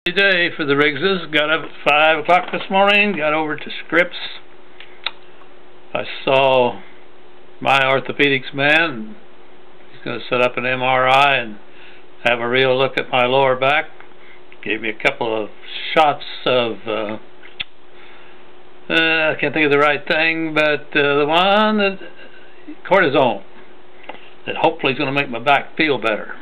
Day for the Riggses. Got up at 5 o'clock this morning, got over to Scripps. I saw my orthopedics man. He's going to set up an MRI and have a real look at my lower back. Gave me a couple of shots of I can't think of the right thing, but the one that cortisone that hopefully is going to make my back feel better.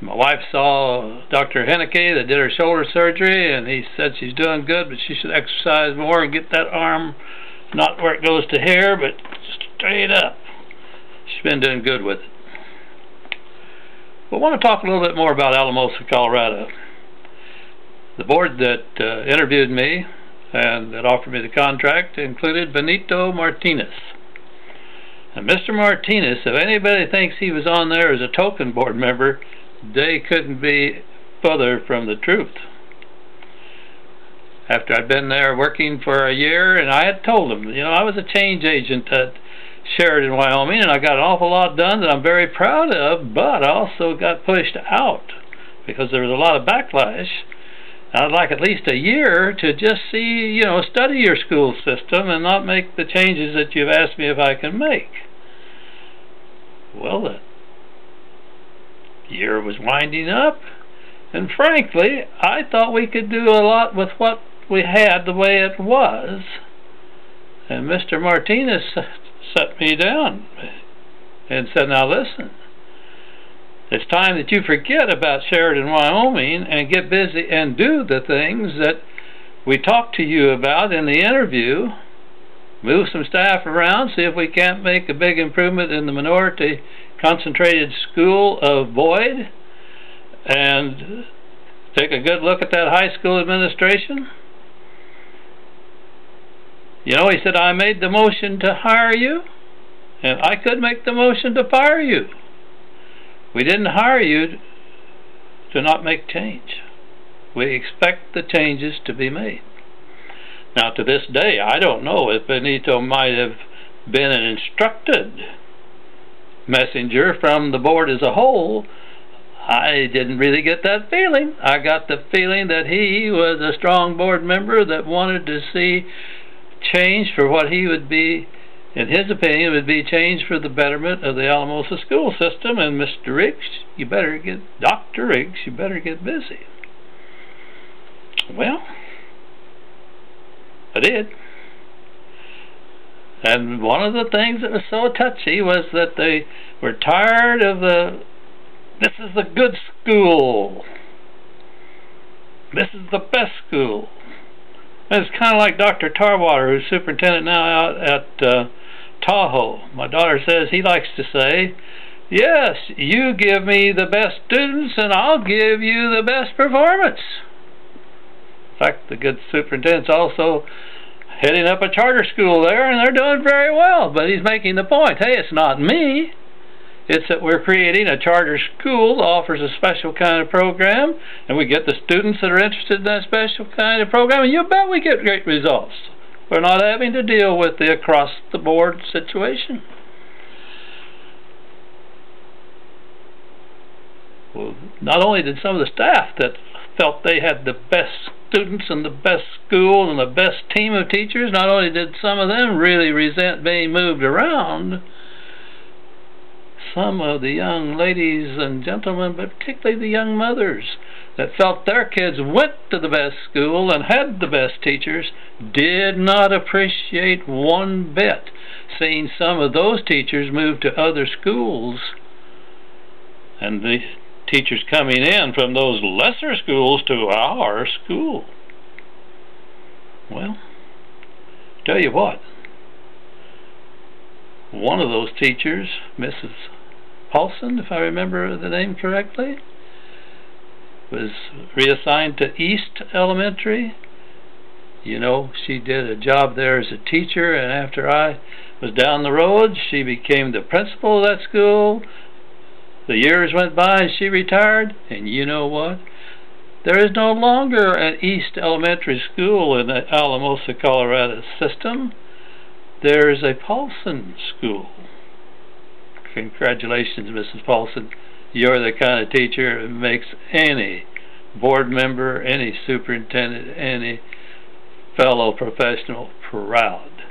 My wife saw Dr. Henneke that did her shoulder surgery, and he said she's doing good, but she should exercise more and get that arm not where it goes to here, but straight up. She's been doing good with it. But I want to talk a little bit more about Alamosa, Colorado. The board that interviewed me and that offered me the contract included Benito Martinez. And Mr. Martinez, if anybody thinks he was on there as a token board member, they couldn't be further from the truth. After I'd been there working for a year, and I had told them, you know, I was a change agent at Sheridan, Wyoming, and I got an awful lot done that I'm very proud of, but I also got pushed out because there was a lot of backlash. I'd like at least a year to just see, you know, study your school system and not make the changes that you've asked me if I can make. Well, the year was winding up, and frankly, I thought we could do a lot with what we had the way it was. And Mr. Martinez set me down and said, now listen, it's time that you forget about Sheridan, Wyoming, and get busy and do the things that we talked to you about in the interview. Move some staff around, see if we can't make a big improvement in the minority concentrated school of Boyd, and take a good look at that high school administration. You know, he said, I made the motion to hire you, and I could make the motion to fire you. We didn't hire you to not make change. We expect the changes to be made. Now, to this day, I don't know if Benito might have been an instructed messenger from the board as a whole. I didn't really get that feeling. I got the feeling that he was a strong board member that wanted to see change for what he would be, in his opinion, would be change for the betterment of the Alamosa school system. And Mr. Riggs, you better get, Dr. Riggs, you better get busy. Well, I did. And one of the things that was so touchy was that they were tired of this is the good school. This is the best school. And it's kind of like Dr. Tarwater, who's superintendent now out at Tahoe. My daughter says he likes to say, yes, you give me the best students and I'll give you the best performance. In fact, the good superintendent's also heading up a charter school there, and they're doing very well. But he's making the point, hey, it's not me. It's that we're creating a charter school that offers a special kind of program, and we get the students that are interested in that special kind of program, and you bet we get great results. We're not having to deal with the across-the-board situation. Well, not only did some of the staff that felt they had the best students and the best school and the best team of teachers, not only did some of them really resent being moved around, some of the young ladies and gentlemen, but particularly the young mothers that felt their kids went to the best school and had the best teachers, did not appreciate one bit seeing some of those teachers move to other schools, and the teachers coming in from those lesser schools to our school. Well, tell you what, one of those teachers, Mrs. Paulson, if I remember the name correctly, was reassigned to East Elementary. You know, she did a job there as a teacher, and after I was down the road, she became the principal of that school. The years went by and she retired, and you know what? There is no longer an East Elementary School in the Alamosa, Colorado system. There is a Paulson School. Congratulations, Mrs. Paulson. You're the kind of teacher that makes any board member, any superintendent, any fellow professional proud.